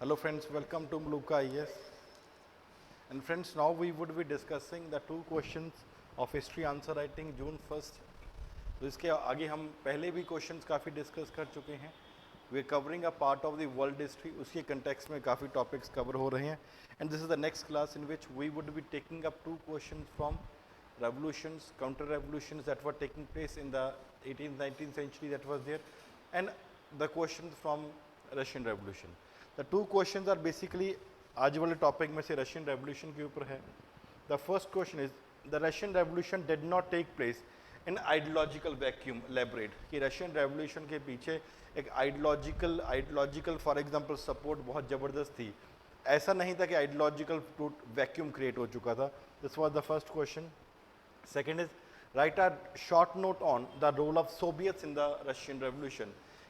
Hello friends, welcome to Muluka IS. And friends, now we would be discussing the two questions of history answer writing June 1st. तो इसके आगे हम पहले भी questions काफ़ी discuss कर चुके हैं. We are covering a part of the world history. उसके कंटेक्स्ट में काफ़ी टॉपिक्स कवर हो रहे हैं. And this is the next class in which we would be taking up two questions from revolutions, counter revolutions that were taking place in the 18th, 19th century that was there, and the questions from Russian Revolution. The two questions are basically आज वाले topic में से Russian revolution के ऊपर है. The first question is the Russian revolution did not take place in ideological vacuum. लेबरेट कि Russian revolution के पीछे एक आइडियोलॉजिकल फॉर एग्जांपल सपोर्ट बहुत ज़बरदस्त थी. ऐसा नहीं था कि आइडियोलॉजिकल वैक्यूम क्रिएट हो चुका था. This was the first question. Second is write a short note on the role of Soviets in the Russian Revolution.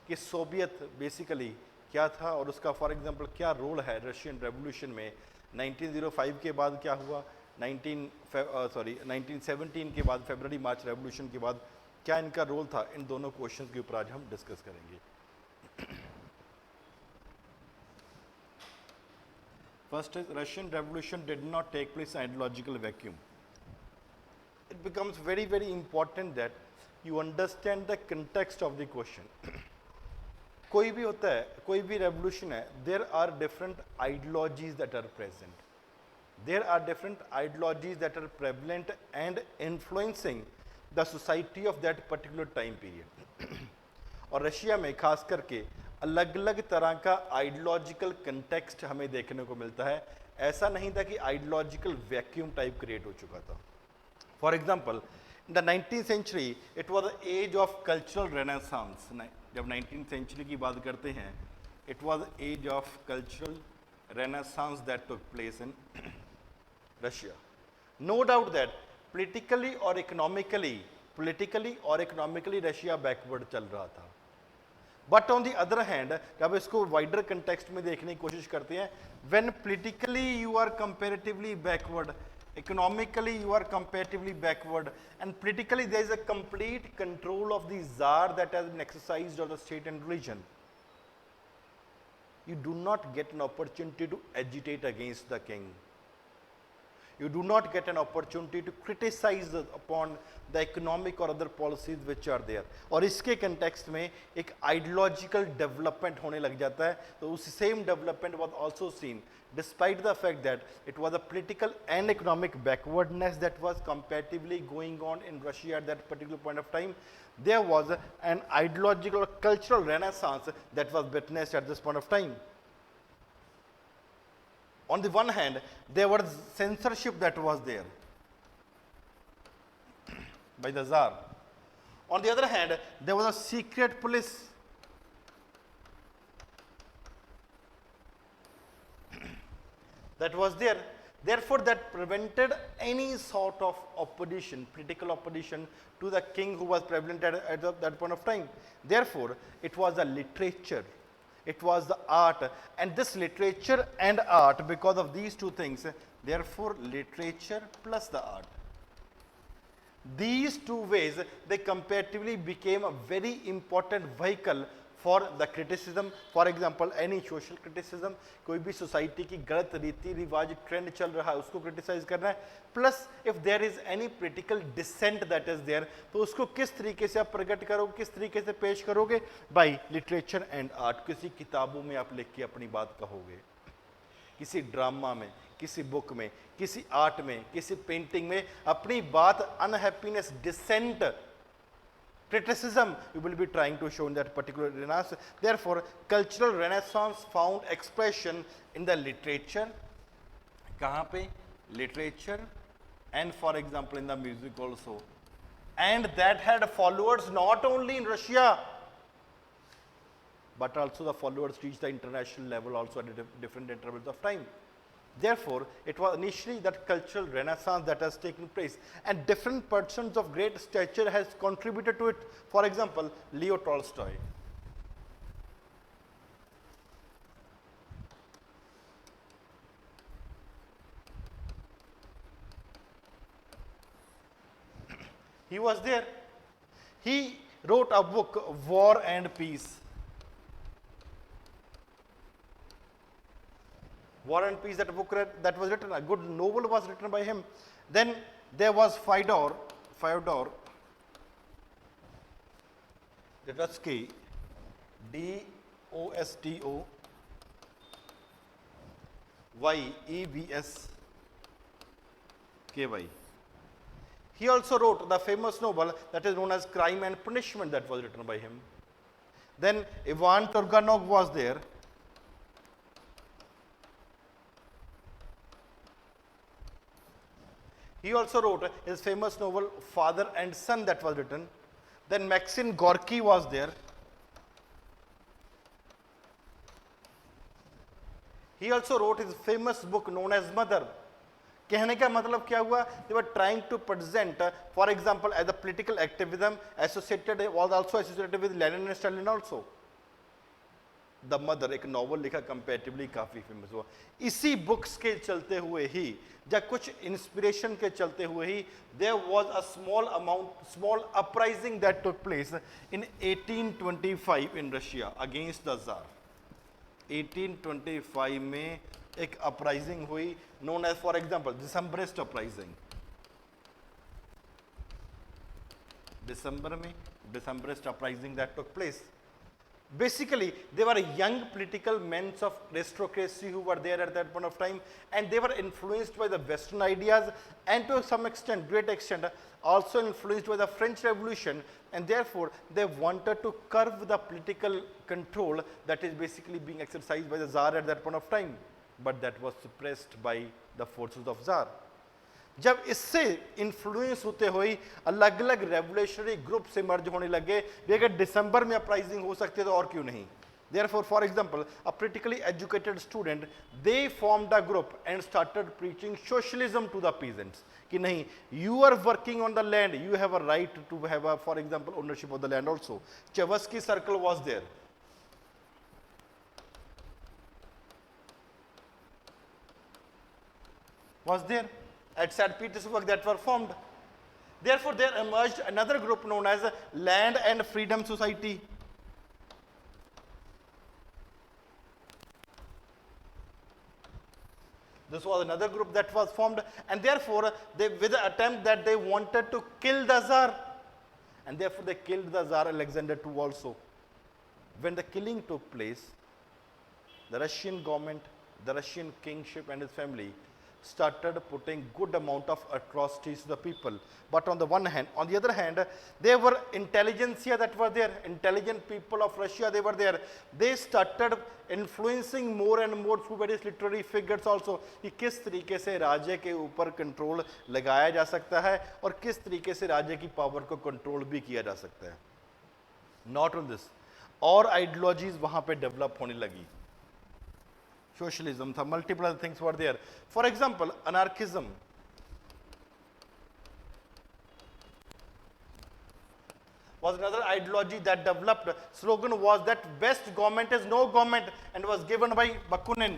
कि सोवियत बेसिकली क्या था और उसका फॉर एग्जांपल क्या रोल है रशियन रेवोल्यूशन में. 1905 के बाद क्या हुआ, 1917 के बाद फरवरी मार्च रेवोल्यूशन के बाद क्या इनका रोल था. इन दोनों क्वेश्चंस के ऊपर आज हम डिस्कस करेंगे. First is Russian revolution did not take place in ideological vacuum. It becomes very very important that you understand the context of the question. कोई भी होता है, कोई भी revolution है, there are different ideologies that are present. There are different ideologies that are prevalent and influencing the society of that particular time period. और Russia में खास करके अलग अलग तरह का आइडियोलॉजिकल कंटेक्स्ट हमें देखने को मिलता है. ऐसा नहीं था कि आइडियोलॉजिकल वैक्यूम टाइप क्रिएट हो चुका था. For example, in the 19th century, it was the age of cultural renaissance. जब 19th century की बात करते हैं, it was the age of cultural renaissance that took place in Russia. No doubt that politically or economically, Russia backward चल रहा था. But on the other hand, जब इसको wider context में देखने की कोशिश करते हैं, when politically you are comparatively backward, economically you are comparatively backward, and politically there is a complete control of the czar that has been exercised on the state and religion. You do not get an opportunity to agitate against the king. You do not get an opportunity to criticize upon the economic or other policies which are there. और इसके context में एक ideological development होने लग जाता है. तो उस same development was also seen despite the fact that it was a political and economic backwardness that was comparatively going on in Russia at that particular point of time. There was an ideological cultural renaissance that was witnessed at this point of time. On the one hand, there was censorship that was there by the Tsar. On the other hand, there was a secret police. That was there. Therefore, that prevented any sort of opposition, political opposition to the king who was prevalent at that point of time. Therefore, it was the literature. It was the art, and this literature and art, because of these two things, therefore literature plus the art, these two ways, they comparatively became a very important vehicle for the criticism. For example, any social criticism, कोई भी society की गलत रीति रिवाज trend चल रहा है उसको क्रिटिसाइज करना है. Plus if there is any political dissent that is there, तो उसको किस तरीके से आप प्रकट करोगे, किस तरीके से पेश करोगे, बाय लिटरेचर एंड आर्ट. किसी किताबों में आप लिख के अपनी बात कहोगे, किसी ड्रामा में, किसी बुक में, किसी आर्ट में, किसी पेंटिंग में अपनी बात, unhappiness, dissent, criticism you will be trying to show in that particular renaissance. Therefore, cultural renaissance found expression in the literature. कहाँ पे? Literature, and for example in the music also. And that had followers not only in Russia, but also the followers reached the international level also at different intervals of time. Therefore, it was initially that cultural renaissance that has taken place, and different persons of great stature has contributed to it. For example, Leo Tolstoy. He was there. He wrote a book, War and Peace. War and Peace, that book that was written, a good novel was written by him. Then there was Fyodor Dostoevsky, Dostoyevsky. He also wrote the famous novel that is known as Crime and Punishment, that was written by him. Then Ivan Turgenev was there. He also wrote his famous novel Father and Son, that was written. Then Maxim Gorky was there. He also wrote his famous book known as Mother. कहने का मतलब क्या हुआ? They were trying to present, for example, as a political activism was also associated with Lenin and Stalin also. The mother एक novel लिखा, comparatively काफ़ी famous हुआ. इसी बुक्स के चलते हुए ही या कुछ इंस्पिरेशन के चलते हुए ही there was a small uprising that took place in 1825 in Russia against the tsar. 1825 में एक अपराइजिंग हुई known as for example Decembrist uprising. दिसंबर में Decembrist uprising that took place. Basically, they were young political men of aristocracy who were there at that point of time, and they were influenced by the Western ideas and to some extent, great extent, also influenced by the French Revolution, and therefore they wanted to curb the political control that is basically being exercised by the Tsar at that point of time, but that was suppressed by the forces of Tsar. जब इससे influence होते हुए अलग अलग revolutionary group से मर्ज होने लगे, भी अगर दिसंबर में अपराइजिंग हो सकती है तो और क्यों नहीं. Therefore, for example, a politically educated student, they formed a group and started preaching socialism to the peasants. कि नहीं, you are working on the land, you have a right to have a, for example, ownership of the land also. Chevsky circle was there. At St. Petersburg that were formed. Therefore, there emerged another group known as Land and Freedom Society. This was another group that was formed, and therefore, with the attempt that they wanted to kill the Tsar, and therefore they killed the Tsar Alexander II also. When the killing took place, the Russian government, the Russian kingship and his family started putting good amount of atrocities to the people. But on the other hand, there were intelligentsia that were there, intelligent people of Russia, they were there. They started influencing more and more through various literary figures also कि किस तरीके से राज्य के ऊपर control लगाया जा सकता है और किस तरीके से राज्य की पावर को कंट्रोल भी किया जा सकता है. Not on this, और आइडियोलॉजीज वहां पे डेवलप होने लगी. Socialism, multiple other things were there. For example, anarchism. Was another ideology that developed. Slogan was that best government is no government, and was given by Bakunin.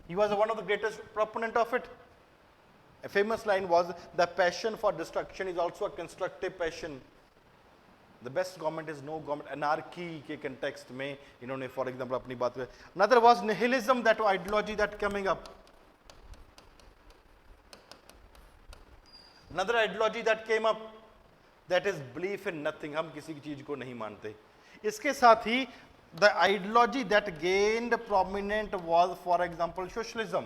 He was one of the greatest proponent of it. A famous line was, the passion for destruction is also a constructive passion. The best government is no government. Anarchy के context में इन्होंने for example अपनी बात में. Another was nihilism, that ideology that coming up. Another ideology that came up, that is belief in nothing. हम किसी की चीज को नहीं मानते. इसके साथ ही the ideology that gained prominent was for example socialism.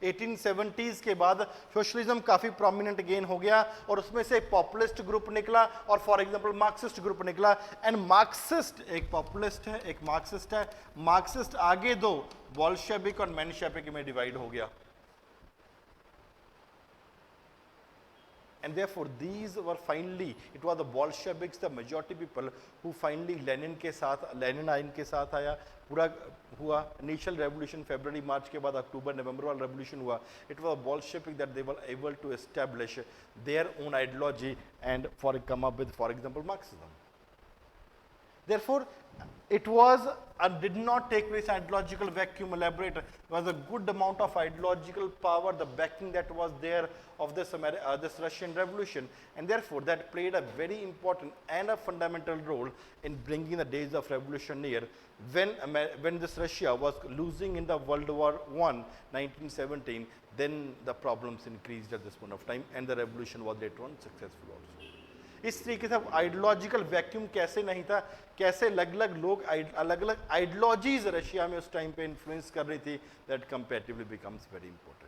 1870s के बाद सोशलिज्म काफी प्रोमिनेंट गेन हो गया और उसमें से एक पॉपुलिस्ट ग्रुप निकला और फॉर एग्जांपल मार्क्सिस्ट ग्रुप निकला. एंड मार्क्सिस्ट एक पॉपुलिस्ट है, एक मार्क्सिस्ट है. मार्क्सिस्ट आगे दो बोल्शेविक और मेन्शेविक में डिवाइड हो गया. And therefore, these were finally, it was the Bolsheviks, the majority people who finally Lenin के साथ आया, पूरा हुआ. Initial revolution February, March के बाद October, November वाला revolution हुआ. It was Bolshevik that they were able to establish their own ideology and come up with, for example, Marxism. Therefore, it was did not take place ideological vacuum. Elaborate. There was a good amount of ideological power, the backing that was there of this this Russian Revolution, and therefore that played a very important and a fundamental role in bringing the days of revolution near. When this Russia was losing in the World War I, 1917, then the problems increased at this point of time, and the revolution was later on successful also. इस तरीके से ideological vacuum कैसे नहीं था, कैसे अलग अलग लोग अलग अलग आइडियोलॉजीज रशिया में उस टाइम पे इन्फ्लुएंस कर रही थी, that comparatively becomes very important.